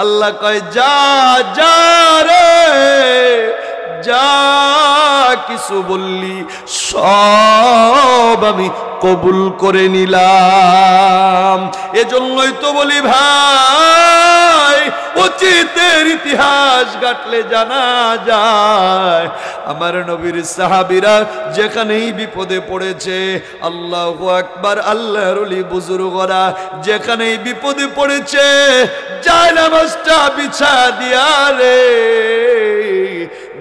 আল্লাহ কয় যা যা রে যা কিছু বললি সব আমি কবুল করে নিলাম। এজন্যই তো বলি ভাই অতীতের ইতিহাস ঘাটলে জানা যায় আমার নবীর সাহাবীরা যেখানেই বিপদে পড়েছে, আল্লাহু আকবার, আল্লাহর ওলি বুজুর্গরা যেখানেই বিপদে পড়েছে যায় নামাজটা বিছা দিয়া রে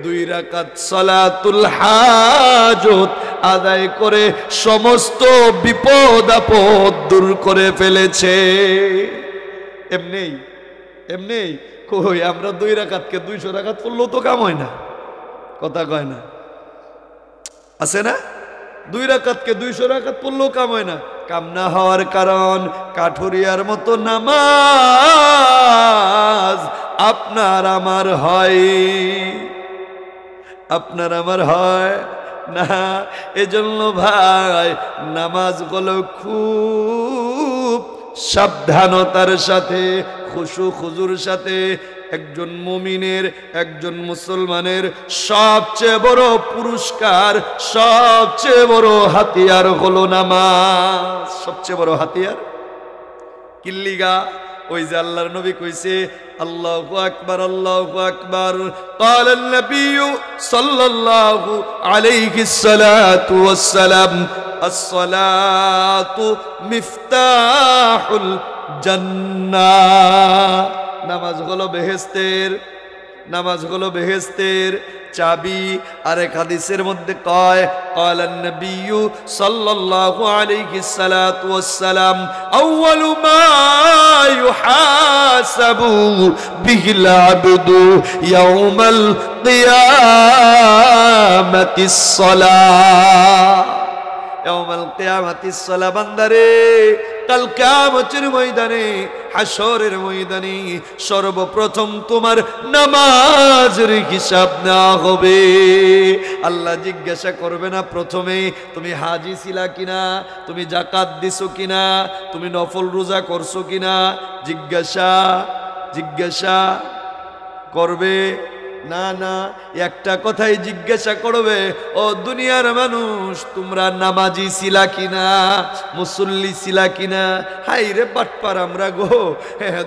2 রাকাত সালাতুল হাজত আদায় করে সমস্ত বিপদ আপদ দূর করে ফেলেছে। এমনি এমনি কই আমরা 2 রাকাতকে 200 রাকাত পড়লেও তো কাম হয় না, কথা কয় না, আছে না? 2 রাকাতকে 200 রাকাত পড়লেও কাম হয় না। কাম না হওয়ার কারণ কাঠুরিয়ার মতো নামাজ আপনার আমার হয়, আপনার আমার হয় না। এজন্য ভাই নামাজগুলো খুব সাবধানতার সাথে খুশু খুজুর সাথে একজন মুমিনের, একজন মুসলমানের সবচেয়ে বড় পুরস্কার, সবচেয়ে বড় হাতিয়ার হলো নামাজ। সবচেয়ে বড় হাতিয়ার কিল্লিগা ওই যে আল্লাহর নবী কইছে আল্লাহু আকবার আল্লাহু আকবার قال النبي صلى الله عليه الصلاه والسلام الصلاه مفتاح الجنه। নামাজ হলো বেহেশতের, নামাজ হলো বেহেশতের চাবি। আরেক হাদিসের মধ্যে কয় قال النبي صلى الله عليه الصلاه والسلام اول ما يحاسب به العبد يوم القيامه الصلاه ইয়াউমাল কিয়ামাতিস সালাহ। বান্দারে কাল কিয়ামতের ময়দানে, হাশরের ময়দানে সর্বপ্রথম তোমার নামাজের হিসাব নেওয়া হবে। আল্লাহ জিজ্ঞাসা করবে না প্রথমে তুমি হাজি ছিলা কিনা, তুমি যাকাত দিছো কিনা, তুমি নফল রোজা করছো কিনা, জিজ্ঞাসা করবে না। না, একটা কথাই জিজ্ঞাসা করবে, ও দুনিয়ার মানুষ তোমরা নামাজি ছিলা কিনা, মুসল্লি ছিলা কিনা। হাই রে বাটপার আমরা গো,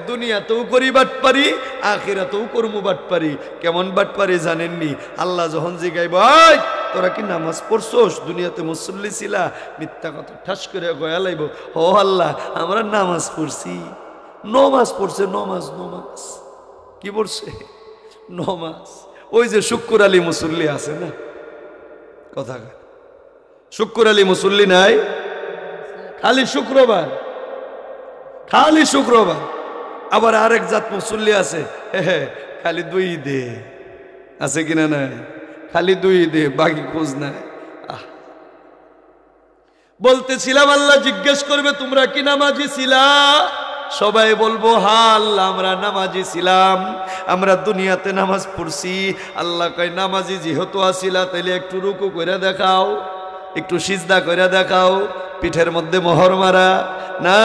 দুনিয়াতেও করি বাটপারি, আখিরাতেও করমু বাটপারি। কেমন বাটপারি জানেননি? আল্লাহ যখন জিগাইব তোরা কি নামাজ পড়ছোস, দুনিয়াতে মুসল্লি ছিলা, মিথ্যা কথা ঠাস করে গয়া লাইব, ও আল্লাহ আমরা নামাজ পড়ছি। নমাজ পড়ছে, নমাজ কি পড়ছে? নমাজ। ওই যে শুক্কুর আলী মুসল্লি আছে না, কথা শুক্কুর আলী মুসল্লি নাই, খালি শুক্রবার, খালি শুক্রবার। আবার আরেক জাত মুসল্লি আছে খালি 2 ঈদে, আছে কিনা নাই? খালি 2 ঈদে, বাকি খোঁজ নাই। বলতেছিলাম আল্লাহ জিজ্ঞেস করবে তোমরা কি নামাজি ছিলা? সবাই বলবো হ্যাঁ আল্লাহ আমরা নামাজি ছিলাম, আমরা দুনিয়াতে নামাজ পড়ছি। আল্লাহ কয় নামাজি যেহেতু আসিলা তাইলে একটু রুকু করে দেখাও, একটু সিজদা করে দেখাও, পিঠের মধ্যে মোহর মারা। না,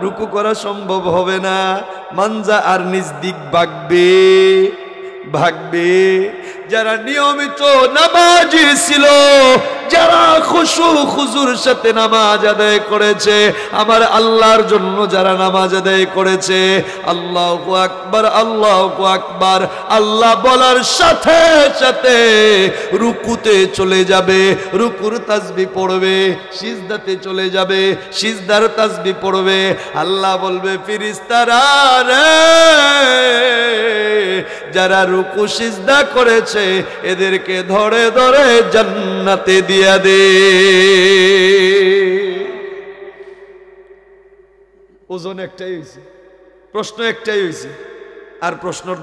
রুকু করা সম্ভব হবে না, মানজা আর নিজ দিক ভাগবে। যারা নিয়মিত নামাজি ছিল, যারা খুশু খুজুর সাথে নামাজ আদায় করেছে, আমার আল্লাহর জন্য যারা নামাজ আদায় করেছে, আল্লাহু আকবার আল্লাহু আকবার আল্লাহ বলার সাথে সাথে রুকুতে চলে যাবে, রুকুর তাসবিহ পড়বে, সিজদাতে চলে যাবে, সিজদার তাসবিহ পড়বে। আল্লাহ বলবে ফেরেশতারা রে যারা রুকু সিজদা করেছে এদেরকে ধরে ধরে জান্নাতে দিয়া দে। ওজন একটাই হয়েছে, প্রশ্ন একটাই হয়েছে, আর প্রশ্নর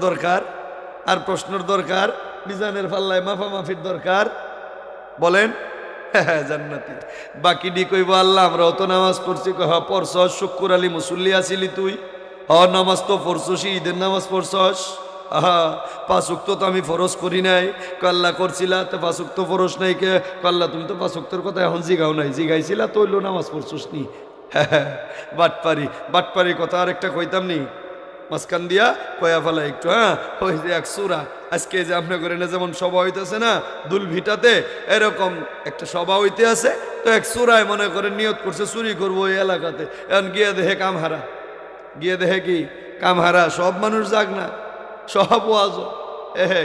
দরকার, মিজানের পাল্লায় মাফামাফির দরকার। বলেন হ্যাঁ জান্নাতি। বাকি ডি কইব আল্লাহ আমরা অত নামাজ পড়ছি, হ্যাঁ পড়ছস, শুক্কুর আলী মুসল্লি আসিলি তুই, নামাজ তো পড়ছস, ঈদের নামাজ পড়ছস, 5 ওয়াক্ত তো আমি ফরজ করি নাই। আল্লাহ করছিলা তো 5 ওয়াক্ত ফরজ নাই কে? আল্লাহ তুমি তো 5 ওয়াক্তের কথা এখন জিগাও নাই, জিগাইছিলা তো হইলো নামাজ পড়ছস নি। বাটপারি কথা আরেকটা কইতাম নি, মাঝখান দিয়া কয়া ফেলা একটু, হ্যাঁ ওই যে এক সূরা আজকে যে আপনি করেন যেমন সভা হইতেছে না দুলভিটাতে, এরকম একটা সভা হইতে আছে, তো এক সূরায় মনে করে নিয়ত করছে চুরি করবো ওই এলাকাতে, এখন গিয়ে দেখে কামহারা, গিয়ে দেখে কি কামহারা, সব মানুষ যাক না, সব ওয়াজ,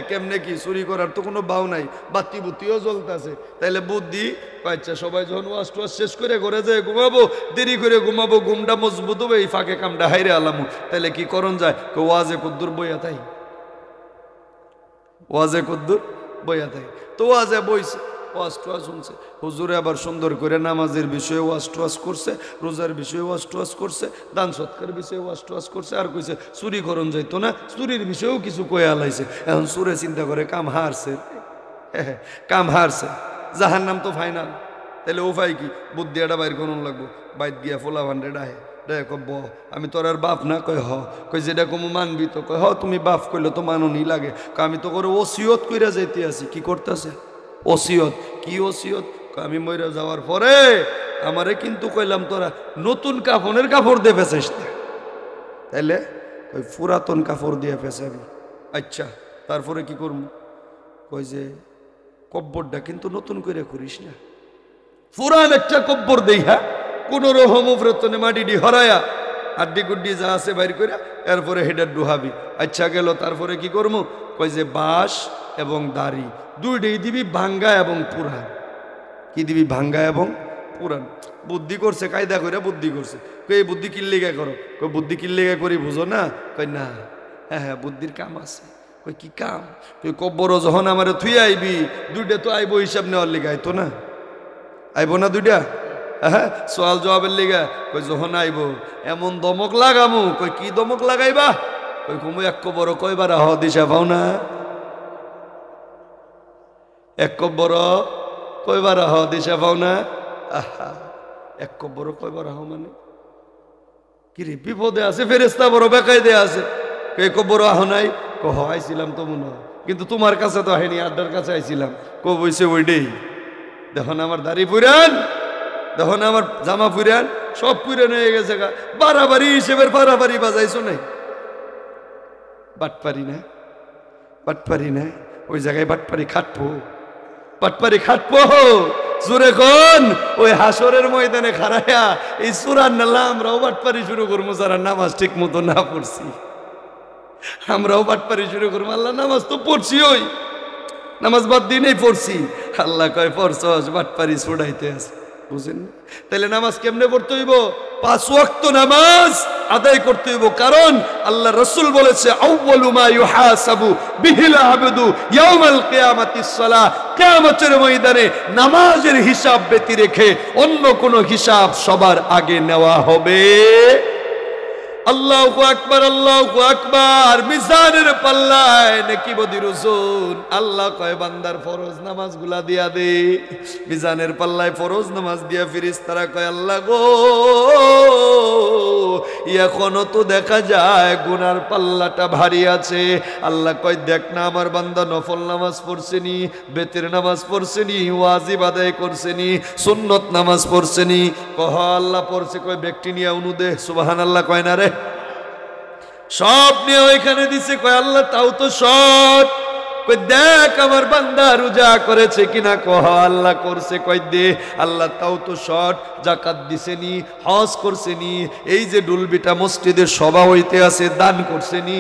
কেমনে কি চুরি করার তো কোনো বাউ নাই, বাতি বুতিও জ্বলতেছে, তাইলে বুদ্ধি আচ্ছা সবাই যখন ওয়াজ টোয়াজ শেষ করে ঘরে যায় ঘুমাবো, দেরি করে ঘুমাবো, ঘুমটা মজবুত হবে, এই ফাঁকে কামটা হাইরে আলামু, তাইলে কি করণ যায়, ওয়াজে কদ্দুর বইয়া তাই, ওয়াজে কদ্দুর বইয়া তাই, তো ওয়াজে বইছে, ওয়াজ টোয়াজ শুনছে, হুজুরে আবার সুন্দর করে নামাজের বিষয়ে ওয়াজ টোয়াজ করছে, রোজার বিষয়ে ওয়াজ টোয়াজ করছে, দান সৎকার বিষয়ে ওয়াজ টোয়াজ করছে, আর কইছে চুরি করণ যাইতো না, চুরির বিষয়েও কিছু কয়ে আলাইছে, এখন সুরে চিন্তা করে কাম হারছে, কাম হারছে, জাহার নাম তো ফাইনাল, তাহলে ও ভাই কি বুদ্ধি এটা বাইর করুন লাগবো, বাইর গিয়া ফোলা ভান্ডে ডাহে ব আমি তোর আর বাপ না, কয় হ, কই যেটা কমু মানবি তো, কয় হ তুমি বাপ কইলে তো মাননি লাগে, আমি তো করে ওসিয়ত কইরা যাইতে আছি, কি করতেছে ওসিয়ত, কি ওসিয়ত, আমি মইরা যাওয়ার পরে আমারে কিন্তু কইলাম তোরা নতুন কাফনের কাপড় দিয়ে ফেসাইস না, তাইলে ওই পুরাতন কাপড় দিয়ে ফেসাবি, আচ্ছা তারপরে কি করবো, কই যে কব্বরটা কিন্তু নতুন করে করিস না, পুরান একটা কব্বর দেই, হ্যাঁ কোন রকম উপরতনে মাটি হরায়া আড্ডি গুড্ডি যা আছে বাইর করে এরপরে হেডার ডুহাবি, আচ্ছা গেল, তারপরে কি করবো, কই যে বাঁশ এবং দাড়ি দুইটাই দিবি ভাঙ্গা এবং পুরান, কি দিবি ভাঙ্গা এবং পুরান, বুদ্ধি করছে কায়দা করে বুদ্ধি করছে, কই এই বুদ্ধি কিল্লিগা করো, কই বুদ্ধি কিল্লিগা করি বুঝো না, কই না, হ্যাঁ হ্যাঁ বুদ্ধির কাম আছে, কই কি কাম, তুই কব্বরও যখন আমার থুই আইবি দুইটা তো আইবো হিসাব নেওয়ার লিগা, আইতো না, আইবো না দুইটা, হ্যাঁ সোয়াল জবাবের লিগা, কই যখন আইবো এমন দমক লাগামু, কই কি দমক লাগাইবা, কই কমু এক কবর কয়বার আহ দিশা পাও না, এক কব্বর কয়বার আহ দিশা পাও না, আহা এক কব্বর কয়বার আহ মানে কি রে, বিপদে আছে ফেরেস্তা বড় বেকায়দে আছে, কে কব্বর আহ নাই, কহ আইছিলাম তো মনে হয়, কিন্তু তোমার কাছে তো আইনি, আড্ডার কাছে আইছিলাম, কো বইছে ওইটাই, দেখুন আমার দাড়ি পুরান, দেখুন আমার জামা পুরান, সব পুরান হয়ে গেছে, বাড়াবাড়ি হিসেবের বাড়াবাড়ি বাজাইছো নাই, বাটপারি না, বাটপারি না, ওই জায়গায় বাটপারি খাটবো, বাটপারি খাটবো, জোরে কোন ওই হাসরের ময়দানে খাড়ায়া এই সুরার নালা আমরাও বাটপারি শুরু করবো, যারা নামাজ ঠিক মতো না পড়ছি, আমরাও বাটপারি শুরু করবো, আল্লাহ নামাজ তো পড়ছি, ওই নামাজ বাদ দিনেই পড়ছি, আল্লাহ কয় পড়ছস বাটপারি ছুড়াইতে আছে, বুঝেন, তাহলে নামাজ কেমনে পড়তে হইব, 5 ওয়াক্ত নামাজ আদায় করতে হইব, কারণ আল্লাহ রাসূল বলেছে আউয়ালু মা ইউহাসাবু বিহিল আবদু ইয়াউমাল কিয়ামাতিস সালাহ, কিয়ামতের ময়দানে নামাজের হিসাব ব্যতি রেখে অন্য কোন হিসাব সবার আগে নেওয়া হবে, আল্লাহু আকবার, আল্লাহু আকবার, মিজানের পাল্লায় নেকি বদির ওজন, আল্লাহ কয় বান্দার ফরজ নামাজগুলা দিয়া দে, মিজানের পাল্লায় ফরজ নামাজ দিয়া ফেরেশতারা কয় আল্লাহ গো এখনো তো দেখা যায় গুনার পাল্লাটা ভারী আছে, আল্লাহ কয় দেখ না আমার বান্দা নফল নামাজ পড়ছেনি, বেতের নামাজ পড়ছেনি, ওয়াজিব আদায় করছেনি, সুন্নত নামাজ পড়ছেনি, কহ আল্লাহ পড়ছে, কয় ব্যক্তি নিয়ে অনুদে, সুবহানাল্লাহ কয় না রে, সব নিয়ে ওইখানে দিছে, কয় আল্লাহ তাও তো সব, কই দেখ আমার বান্দা রোজা করেছে কিনা, কহ আল্লাহ করছে, কই দে, আল্লাহ তাও তো শর্ট, যাকাত দিছেনি, হজ করছেনি, এই যে ডুলবিটা মসজিদের সভা হইতে আছে দান করছেনি,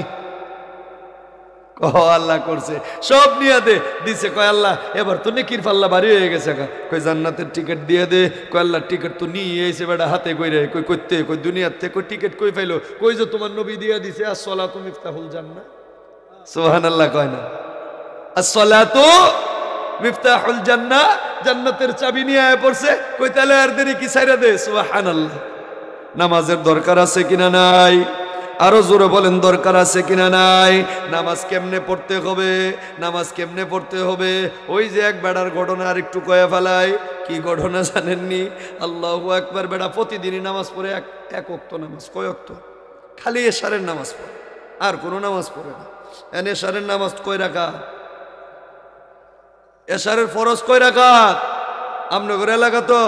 কহ আল্লাহ করছে, সব নিয়ে দে দিছে, কয় আল্লাহ এবার তো নেকির পাল্লা ভারী হয়ে গেছে, কই জান্নাতের টিকিট দিয়ে দে, কয় আল্লাহ টিকিট তো নিয়ে এসে বেটা হাতে কইরে, কই করতে, কই দুনিয়ার থেকে কই টিকিট কই পাইলো, কই যে তোমার নবী দিয়ে দিছে আসসালাতু মিফতাহুল জান্নাহ, সুবহানাল্লাহ কয় না, আসসালাতু মিফতাহুল জান্নাহ, জান্নাতের চাবি নিয়ে আয় পড়ছে, কই তাহলে আর দেরি কি ছাইরা দে, সুবহানাল্লাহ, নামাজের দরকার আছে কিনা নাই, আরো জোরে বলেন দরকার আছে কিনা নাই, নামাজ কেমনে পড়তে হবে, নামাজ কেমনে পড়তে হবে, ওই যে এক বেড়ার ঘটনা আর একটু কয়ে ফেলাই, কি ঘটনা জানেননি, আল্লাহু আকবার, বেড়া প্রতিদিনই নামাজ পড়ে, এক ওয়াক্ত নামাজ, কয় ওয়াক্ত, খালি এশারের নামাজ পড়ে, আর কোনো নামাজ পড়ে না, এশারের নামাজ কয় রাকাত, এশারের ফরজ কয় রাকাত, আপনাদের এলাকা তো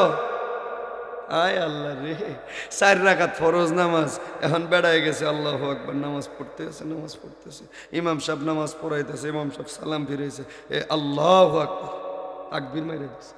আয় আল্লাহ রে, 4 রাকাত ফরজ নামাজ, এখন বেড়ায় গেছে আল্লাহু আকবার, নামাজ পড়তেছে, ইমাম সাহেব নামাজ পড়াইতেছে, ইমাম সাহেব সালাম ফিরেছে, এ আল্লাহু আকবার, তাকবীর মাইরা দিছে।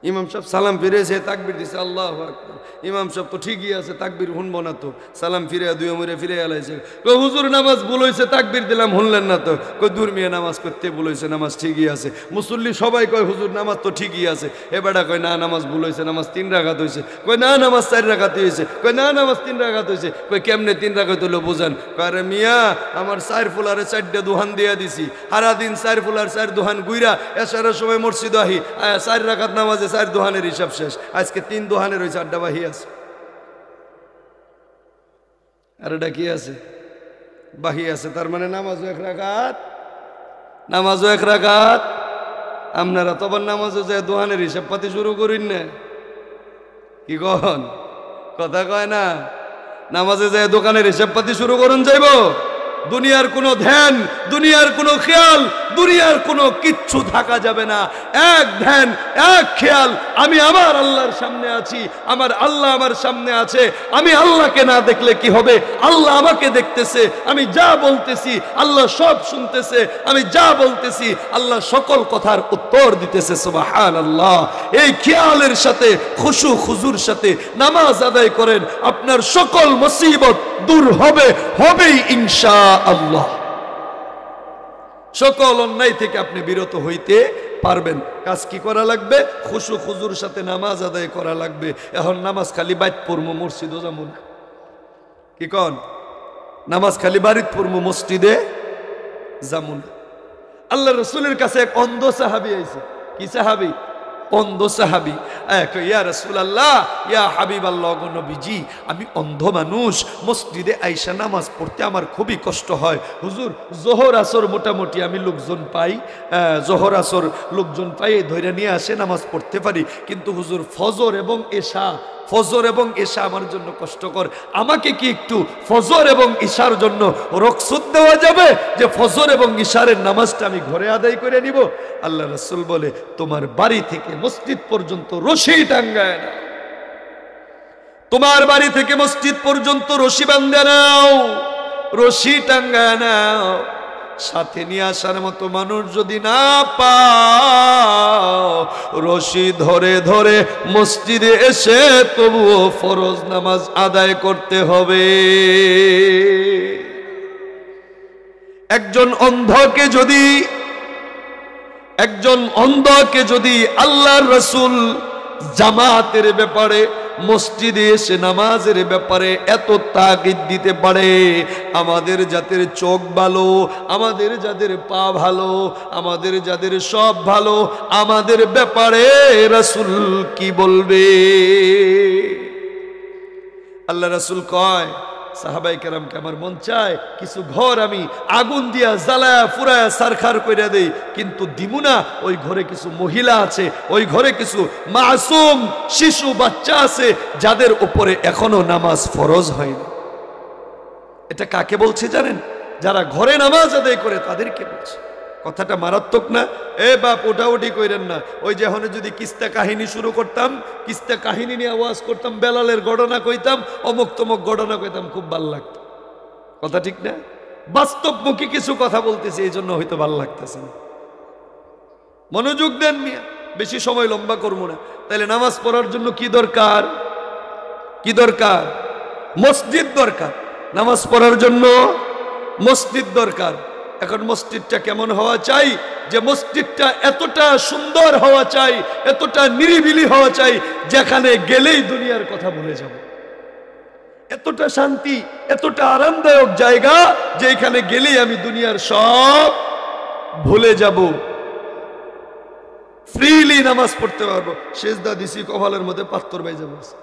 ইমাম সাহেব সালাম ফিরেছে, তাকবীর দিছে, আল্লাহু আকবার। ইমাম সাহেব তো ঠিকই আছে, তাকবীর শুনবো না তো, সালাম ফিরে দুই মুড়ে ফিরে এলাইছে। কই হুজুর নামাজ ভুল হইছে, তাকবীর দিলাম শুনলেন না তো? কই দূর মিয়া, নামাজ করতে ভুল হইছে, নামাজ ঠিকই আছে। মুসল্লি সবাই কয় হুজুর নামাজ তো ঠিকই আছে। এ বেটা কয় না, নামাজ ভুল হইছে, নামাজ 3 রাকাত হইছে। কয় না, নামাজ 4 রাকাত হইছে। কয় না, নামাজ 3 রাকাত হইছে। কয় কেমনে 3 রাকাত হইলো বুঝান। কয় আরে মিয়া, আমার 4 ফুলারে 4টা দুহান দিয়া দিছি, সারা দিন 4 ফুলার 4 দুহান গুইরা এশারের সময় মসজিদ আহি, 4 রাকাত নামাজে 4 দুহানের হিসাব শেষ। আজকে 3 দুহানের হইছে, 8টা বাহি আছে। আর এটা কি আছে? বাহি আছে, তার মানে নামাজও 1 রাকাত, নামাজও 1 রাকাত। আপনারা তখন নামাজও যায় দুহানের হিসাব পাতি শুরু করেন না, কি কন? কথা কয় না, নামাজে যায় দোকানের হিসাব পাতি শুরু করুন যাইব। দুনিয়ার কোনো ধ্যান, দুনিয়ার কোনো খেয়াল, দুনিয়ার কোনো কিচ্ছু থাকা যাবে না। এক ধ্যান, এক খেয়াল, আমি আমার আল্লাহর সামনে আছি, আমার আল্লাহ আমার সামনে আছে। আমি আল্লাহকে না দেখলে কি হবে? আল্লাহ আমাকে দেখতেছে। আমি যা বলতেছি আল্লাহ সব শুনতেছে। আমি যা বলতেছি আল্লাহ সকল কথার উত্তর দিতেছে। সুবহানাল্লাহ। এই খেয়ালের সাথে, খুশু খুজুর সাথে নামাজ আদায় করেন, আপনার সকল মুসিবত দূর হবে, হবেই ইনশাআল্লাহ। সকল অন্যায় থেকে আপনি বিরত হইতে পারবেন। কাজ কি করা লাগবে? খুশু খুজুর সাথে নামাজ আদায় করা লাগবে। এখন নামাজ খালি বাইত পড়মু, মসজিদও যাবো না, কি কন? নামাজ খালি বাড়িত পড়মু, মসজিদে যাবো না। আল্লাহ রসুলের কাছে এক অন্ধ সাহাবী আইছে। কি সাহাবী? অন্ধ সাহাবী। ইয়া রাসূলুল্লাহ, ইয়া হাবিবাল্লাহ, গো নবীজি, আমি অন্ধ মানুষ, মসজিদে আইসা নামাজ পড়তে আমার খুবই কষ্ট হয়। হুজুর, জোহর আসর মোটামুটি আমি লোকজন পাই, জোহর আসর লোকজন পাই, ধরে নিয়ে আসে, নামাজ পড়তে পারি। কিন্তু হুজুর ফজর এবং এশা, ফজর এবং এশা আমার জন্য কষ্টকর। আমাকে কি একটু ফজর এবং ঈশার জন্য রুখসত দেওয়া যাবে, যে ফজর এবং ঈশারের নামাজটা আমি ঘরে আদায় করে নিব? আল্লাহ রাসূল বলে, তোমার বাড়ি থেকে মসজিদ পর্যন্ত রশি টাঙ্গায় না, তোমার বাড়ি থেকে মসজিদ পর্যন্ত রশি বাঁধে নাও, রশি টাঙ্গায় নাও। সাথে নিয়ে আসার মতো মানুষ যদি না পাও, রশি ধরে ধরে মসজিদে এসে তবুও ফরজ নামাজ আদায় করতে হবে। একজন অন্ধকে যদি আল্লাহর রাসূল জামাতের ব্যাপারে, মসজিদে এসে নামাজের ব্যাপারে এত তাগিদ দিতে পারে, আমাদের যাদের চোখ ভালো, আমাদের যাদের পা ভালো, আমাদের যাদের সব ভালো, আমাদের ব্যাপারে রাসূল কি বলবে? আল্লাহ রাসূল কয়, সাহাবায়ে কেরামকে আমার মন চায় কিছু ঘর আমি আগুন দিয়া জ্বালায়া ফুরায়া সারখার কইরা দেই, কিন্তু দিমু না। ওই ঘরে কিছু মহিলা আছে, ওই ঘরে কিছু মাসুম শিশু বাচ্চা আছে, যাদের উপরে এখনো নামাজ ফরজ হয়নি। এটা কাকে বলছে জানেন? যারা ঘরে নামাজ আদায় করে তাদেরকে বলছে। কথাটা মারাত্মক না? এ বাপ, ওটাউটি কইরেন না। ওই যে এখন যদি কিস্তা কাহিনী শুরু করতাম, কিস্তা কাহিনী নিয়ে আওয়াজ করতাম, বেলালের ঘটনা কইতাম, অমুক তমুক ঘটনা কইতাম, খুব ভাল লাগতো। কথা ঠিক না? বাস্তবমুখী কিছু কথা বলতেছি, এই জন্য হয়তো ভাল লাগতেছে না। মনোযোগ দেন মিয়া, বেশি সময় লম্বা করবো না। তাহলে নামাজ পড়ার জন্য কি দরকার? কি দরকার? মসজিদ দরকার। নামাজ পড়ার জন্য মসজিদ দরকার। এখন মসজিদটা কেমন হওয়া চাই? যে মসজিদটা এতটা সুন্দর হওয়া চাই, এতটা নিরিবিলি হওয়া চাই, যেখানে গেলেই দুনিয়ার কথা ভুলে যাব। এতটা শান্তি, এতটা আরামদায়ক জায়গা, যে এখানে গেলেই আমি দুনিয়ার সব ভুলে যাব। ফ্রিলি নামাজ পড়তে পারবো। সেজদা দিছি, কপালের মধ্যে পাত্তর বাইজা বলছে,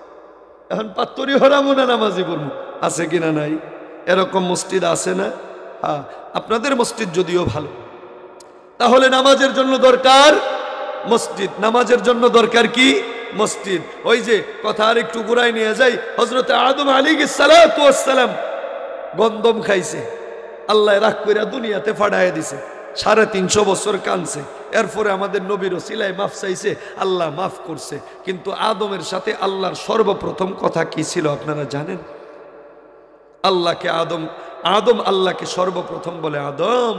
এখন পাত্তরই হরামো না, নামাজই পড়বো। আছে কিনা নাই? এরকম মসজিদ আছে না? হ্যাঁ, আপনাদের মসজিদ যদিও ভালো, তাহলে নামাজের জন্য দরকার মসজিদ। নামাজের জন্য দরকার কি? মসজিদ। ওই যে কথা আর একটু ঘুরাই নিয়ে যাই, হযরত আদম আলাইহিস সালাতু ওয়াস সালাম গন্ধম খাইছে, আল্লাহ রাগ কইরা দুনিয়াতে ফাড়ায় দিছে। 350 বছর কাঁদছে, এরপরে আমাদের নবীর ওসিলায় মাফ চাইছে, আল্লাহ মাফ করছে। কিন্তু আদমের সাথে আল্লাহর সর্বপ্রথম কথা কি ছিল আপনারা জানেন? আল্লাহকে আদম আল্লাহকে সর্বপ্রথম বলে, আদম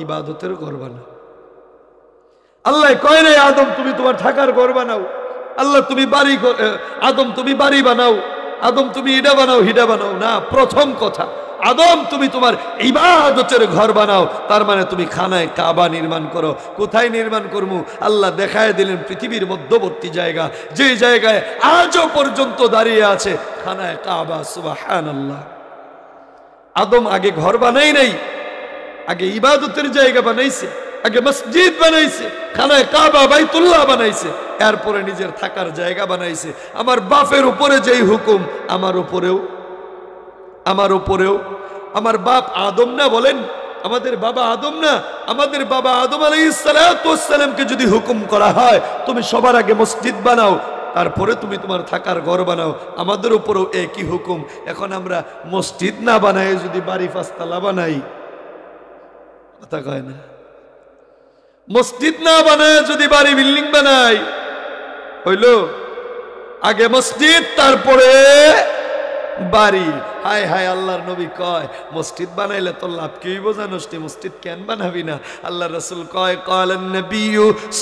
ইবাদতের ঘর বানাও। আল্লাহ কয় নাই আদম তুমি তোমার থাকার ঘর বানাও, আল্লাহ তুমি বাড়ি, আদম তুমি বাড়ি বানাও, আদম তুমি ইডা বানাও হিডা বানাও না। প্রথম কথা, আদম তুমি তোমার ইবাদতের ঘর বানাও। তার মানে তুমি খানায় কাবা নির্মাণ করো। কোথায় নির্মাণ করবো? আল্লাহ দেখায় দিলেন পৃথিবীর মধ্যবর্তী জায়গা, যে জায়গায় আজও পর্যন্ত দাঁড়িয়ে আছে খানায় কাবা। সুবহানাল্লাহ। আদম আগে ঘর বানাই নাই, আগে ইবাদতের জায়গা বানাইছে, আগে মসজিদ বানাইছে, খানায় কাবা বাইতুল্লাহ বানাইছে, এরপরে নিজের থাকার জায়গা বানাইছে। আমার বাপের উপরে যেই হুকুম আমার উপরেও, আমার বাপ আদম না বলেন, আমাদের বাবা আদম না, আমাদের বাবা আদম আলাইহিস সালামকে যদি হুকুম করা হয় তুমি সবার আগে মসজিদ বানাও, তারপরে তুমি তোমার থাকার ঘর বানাও, আমাদের উপরেও একই হুকুম। এখন আমরা মসজিদ না বানাই যদি বাড়ি 5 তলা বানাই, কথা কয় না, মসজিদ না বানায় যদি বাড়ি বিল্ডিং বানাই, হইল আগে মসজিদ তারপরে বাড়ি। হায় হায়, আল্লাহর নবী কয় মসজিদ বানাইলে তোর লাভ কি হইব জানোস? মসজিদ কেন বানাবি না? আল্লাহ রাসূল কয়, ক্বালান নবী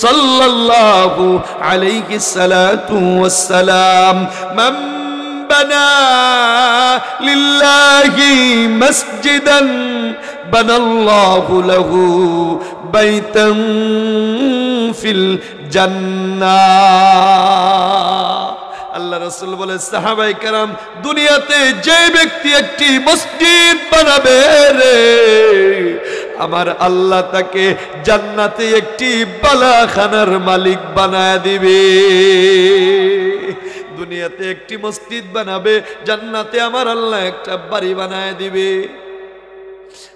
সাল্লাল্লাহু আলাইহি সালাতু ওয়াস সালাম, মান বানা লিল্লাহি মসজিদান বানাল্লাহু লাহু বাইতান ফিল জান্নাহ। আল্লাহ রাসূল বলে, সাহাবায়ে কেরাম, দুনিয়াতে যে ব্যক্তি একটি মসজিদ বানাবে রে, আমার আল্লাহ তাকে জান্নাতে একটি বালাখানার মালিক বানায় দিবে। দুনিয়াতে একটি মসজিদ বানাবে, জান্নাতে আমার আল্লাহ একটা বাড়ি বানায় দিবে।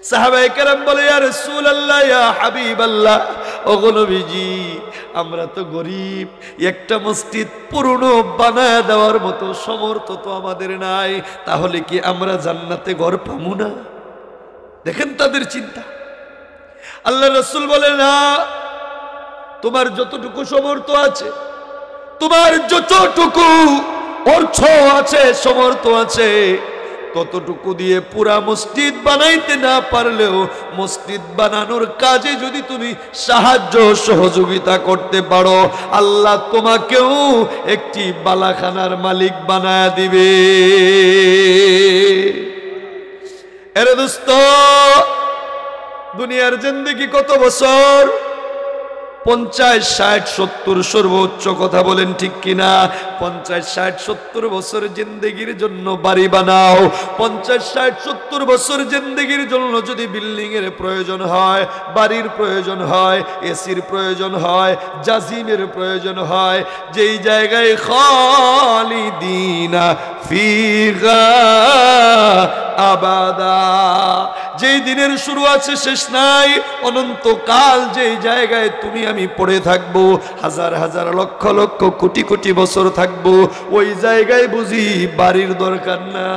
সাহাবায়ে কেরাম বলে, ইয়া রাসূলুল্লাহ, ইয়া হাবিবাল্লাহ, ওগো নবীজি, আমরা তো গরিব, একটা মসজিদ পুরনো বানায় দেওয়ার মতো সমর্থ তো আমাদের নাই, তাহলে কি আমরা জান্নাতে ঘর পাবো না? দেখেন তাদের চিন্তা। আল্লাহ রাসূল বলে, না, তোমার যতটুকু সমর্থ আছে, তোমার যতটুকু অর্থ আছে, সমর্থ আছে, ততটুকু দিয়ে পুরা মসজিদ বানাইতে না পারলেও মসজিদ বানানোর কাজে যদি তুমি সাহায্য সহযোগিতা করতে পারো, আল্লাহ তোমাকেও একটি বালাখানার মালিক বানায় দিবে। এরে দোস্ত, দুনিয়ার জিন্দেগি কত বছর? 50, 60, 70 সর্বোচ্চ, কথা বলেন ঠিক কিনা? 50, 60, 70 বছর জিন্দেগির জন্য বাড়ি বানাও। 50, 60, 70 বছর জিন্দেগির জন্য যদি বিল্ডিং এর প্রয়োজন হয়, বাড়ির প্রয়োজন হয়, এসির প্রয়োজন হয়, জাজিমের প্রয়োজন হয়, যেই জায়গায় খালিদিনা ফিহা আবাদা, যেই দিনের শুরু আছে শেষ নাই, অনন্তকাল যেই জায়গায় তুমি আমি পড়ে থাকবো, হাজার হাজার লক্ষ লক্ষ কোটি কোটি বছর থাকবো, ওই জায়গায় বুঝি বাড়ির দরকার না?